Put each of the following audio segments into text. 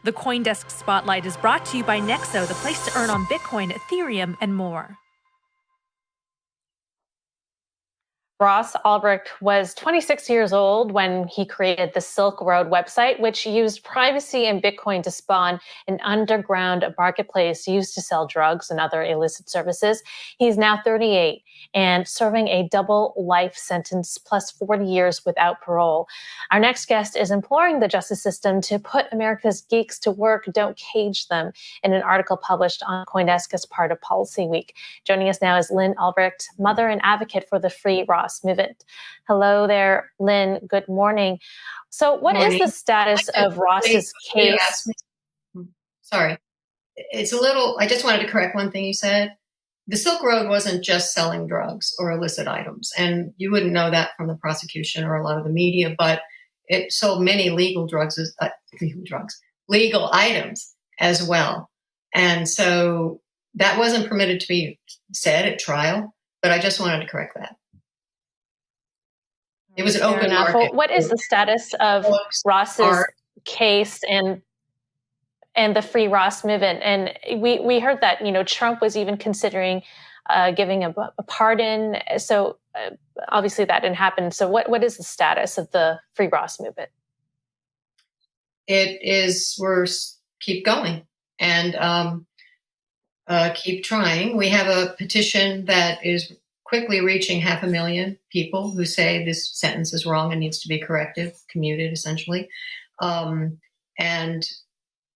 The CoinDesk Spotlight is brought to you by Nexo, the place to earn on Bitcoin, Ethereum, and more. Ross Ulbricht was 26 years old when he created the Silk Road website, which used privacy and Bitcoin to spawn an underground marketplace used to sell drugs and other illicit services. He's now 38 and serving a double life sentence plus 40 years without parole. Our next guest is imploring the justice system to put America's geeks to work, don't cage them, in an article published on CoinDesk as part of Policy Week. Joining us now is Lynn Ulbricht, mother and advocate for the Free Ross movement. Hello there, Lynn. Good morning. So what is the status of Ross's case? Sorry. It's a little, I just wanted to correct one thing you said. The Silk Road wasn't just selling drugs or illicit items, and you wouldn't know that from the prosecution or a lot of the media, but it sold many legal items as well. And so that wasn't permitted to be said at trial, but I just wanted to correct that. It was an open market. What is the status of Ross's case and the Free Ross movement? And we heard that, Trump was even considering giving a pardon. So obviously that didn't happen. So what is the status of the Free Ross movement? We're keep going and keep trying. We have a petition that is quickly reaching 500,000 people who say this sentence is wrong and needs to be corrected, commuted essentially, and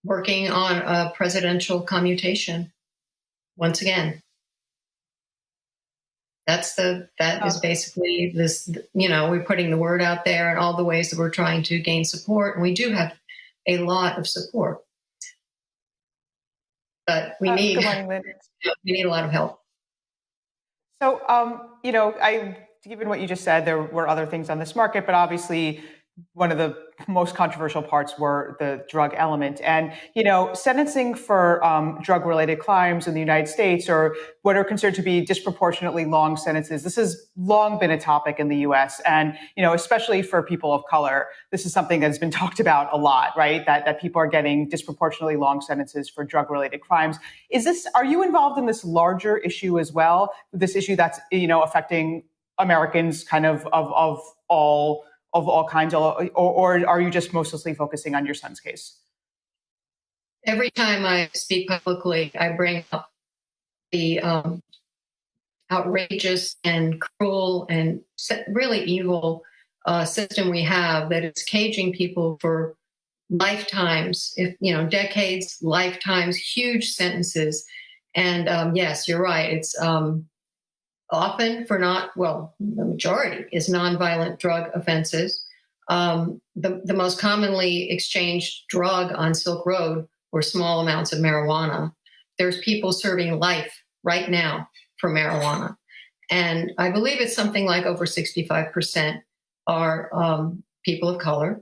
working on a presidential commutation once again. That is basically this, we're putting the word out there and all the ways that we're trying to gain support. And we do have a lot of support, but we need a lot of help. So, given what you just said, there were other things on this market, but obviously one of the most controversial parts were the drug element. And, sentencing for drug-related crimes in the United States, or what are considered to be disproportionately long sentences, this has long been a topic in the U.S. And, especially for people of color, this is something that's been talked about a lot, right? That people are getting disproportionately long sentences for drug-related crimes. Are you involved in this larger issue as well? This issue that's, affecting Americans kind of all kinds, or are you just mostly focusing on your son's case? Every time I speak publicly, I bring up the outrageous and cruel and really evil system we have that is caging people for lifetimes, decades, lifetimes, huge sentences. And yes, you're right. It's often the majority is nonviolent drug offenses. The most commonly exchanged drug on Silk Road were small amounts of marijuana. There's people serving life right now for marijuana. And I believe it's something like over 65% are people of color.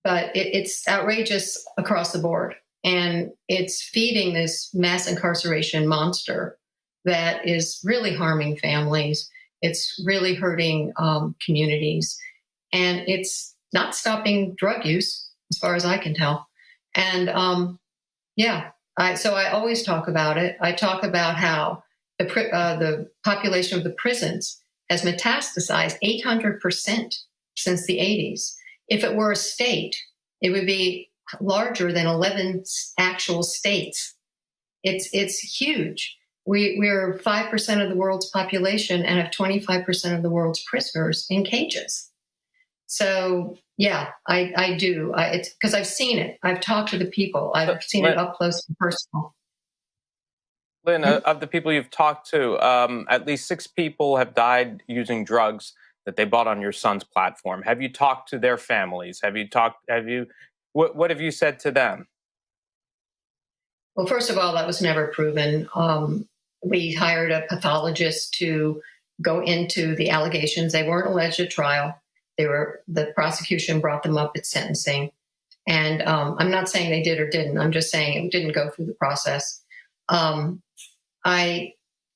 But it's outrageous across the board. And it's feeding this mass incarceration monster that is really harming families. It's really hurting communities. And it's not stopping drug use, as far as I can tell. And so I always talk about it. I talk about how the population of the prisons has metastasized 800% since the 80s. If it were a state, it would be larger than 11 actual states. It's huge. We're 5% of the world's population and have 25% of the world's prisoners in cages. So yeah, I do. It's because I've seen it. I've talked to the people. I've seen it up close and personal. Lynn, of the people you've talked to, at least 6 people have died using drugs that they bought on your son's platform. Have you talked to their families? What have you said to them? Well, first of all, that was never proven. We hired a pathologist to go into the allegations. They weren't alleged at trial. The prosecution brought them up at sentencing. And I'm not saying they did or didn't. I'm just saying it didn't go through the process. I'd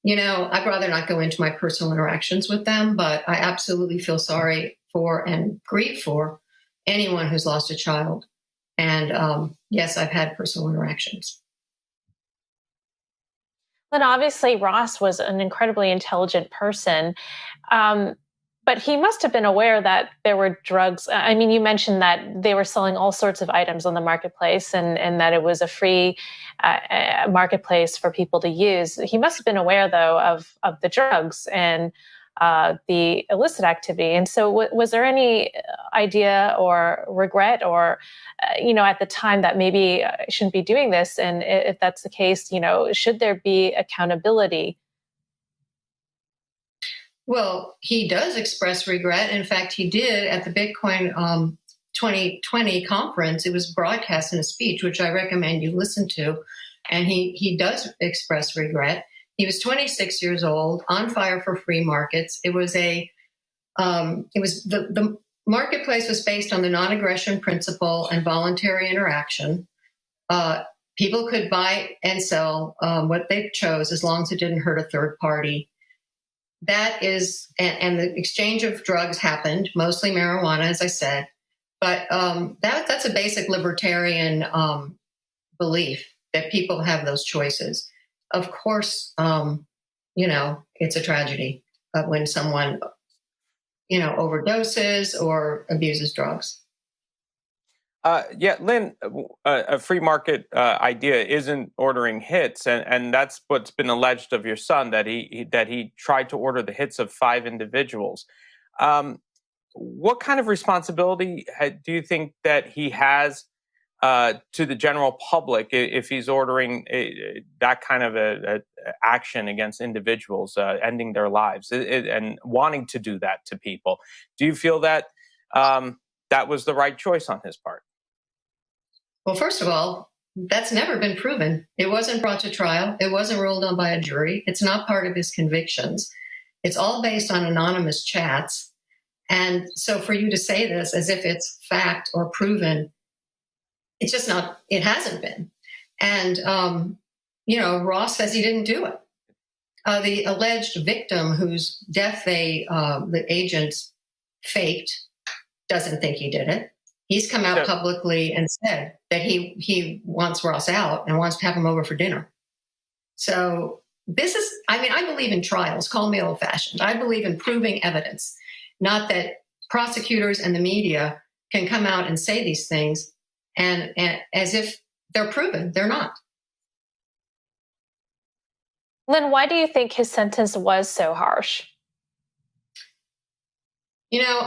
rather not go into my personal interactions with them, but I absolutely feel sorry for and grieve for anyone who's lost a child. And yes, I've had personal interactions. Then obviously Ross was an incredibly intelligent person. But he must have been aware that there were drugs. I mean, you mentioned that they were selling all sorts of items on the marketplace and that it was a free marketplace for people to use. He must have been aware, though, of the drugs and the illicit activity. And so was there any idea or regret or, at the time that maybe I shouldn't be doing this? And if that's the case, should there be accountability? Well, he does express regret. In fact, he did at the Bitcoin 2020 conference. It was broadcast in a speech, which I recommend you listen to. And he does express regret. He was 26 years old, on fire for free markets. The marketplace was based on the non-aggression principle and voluntary interaction. People could buy and sell what they chose as long as it didn't hurt a third party. That is, and the exchange of drugs happened, mostly marijuana, as I said. But that's a basic libertarian belief that people have those choices. Of course, it's a tragedy when someone, overdoses or abuses drugs. Lynn, a free market idea isn't ordering hits, and that's what's been alleged of your son, that he tried to order the hits of 5 individuals. What kind of responsibility do you think that he has to the general public if he's ordering that kind of a action against individuals, ending their lives and wanting to do that to people? Do you feel that that was the right choice on his part? Well, first of all, that's never been proven. It wasn't brought to trial. It wasn't ruled on by a jury. It's not part of his convictions. It's all based on anonymous chats. And so for you to say this as if it's fact or proven, it's just not, it hasn't been. And, Ross says he didn't do it. The alleged victim whose death the agents faked doesn't think he did it. He's come out publicly and said that he wants Ross out and wants to have him over for dinner. So I believe in trials. Call me old-fashioned. I believe in proving evidence, not that prosecutors and the media can come out and say these things and as if they're proven. They're not. Lynn, why do you think his sentence was so harsh?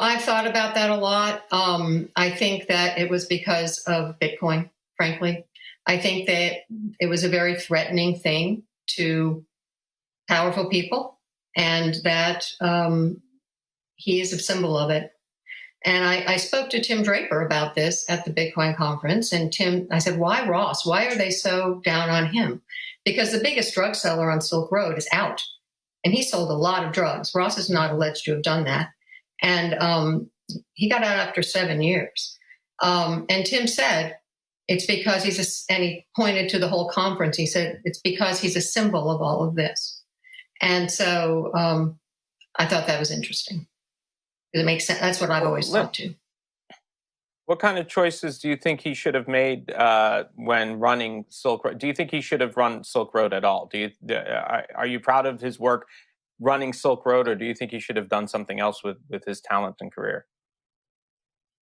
I've thought about that a lot. I think that it was because of Bitcoin, frankly. I think that it was a very threatening thing to powerful people and that he is a symbol of it. And I spoke to Tim Draper about this at the Bitcoin conference. And I said, why Ross? Why are they so down on him? Because the biggest drug seller on Silk Road is out. And he sold a lot of drugs. Ross is not alleged to have done that. And he got out after 7 years. And Tim said, it's because and he pointed to the whole conference. He said, it's because he's a symbol of all of this. And so I thought that was interesting. It makes sense. That's what I've always thought too. What kind of choices do you think he should have made when running Silk Road? Do you think he should have run Silk Road at all? Are you proud of his work running Silk Road, or do you think he should have done something else with his talent and career?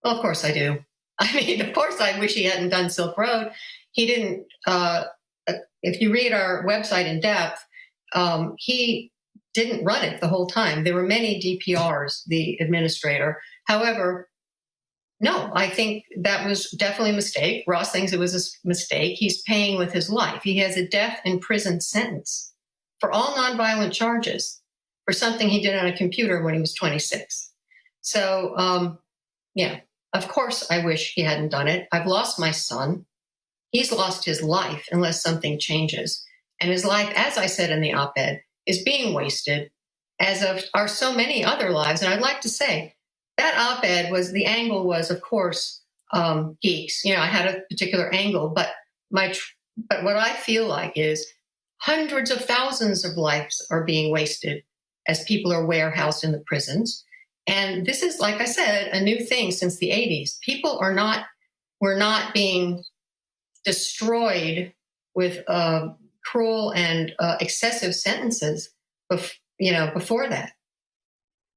Well, of course I do. I mean, of course I wish he hadn't done Silk Road. He didn't, if you read our website in depth, he didn't run it the whole time. There were many DPRs, the administrator. However, no, I think that was definitely a mistake. Ross thinks it was a mistake. He's paying with his life. He has a death in prison sentence for all nonviolent charges for something he did on a computer when he was 26. So, of course I wish he hadn't done it. I've lost my son. He's lost his life unless something changes. And his life, as I said in the op-ed, is being wasted, as are so many other lives. And I'd like to say that op-ed the angle was, of course, geeks. I had a particular angle, but what I feel like is hundreds of thousands of lives are being wasted as people are warehoused in the prisons. And this is, like I said, a new thing since the 80s. People are not were not being destroyed with cruel and excessive sentences, before that.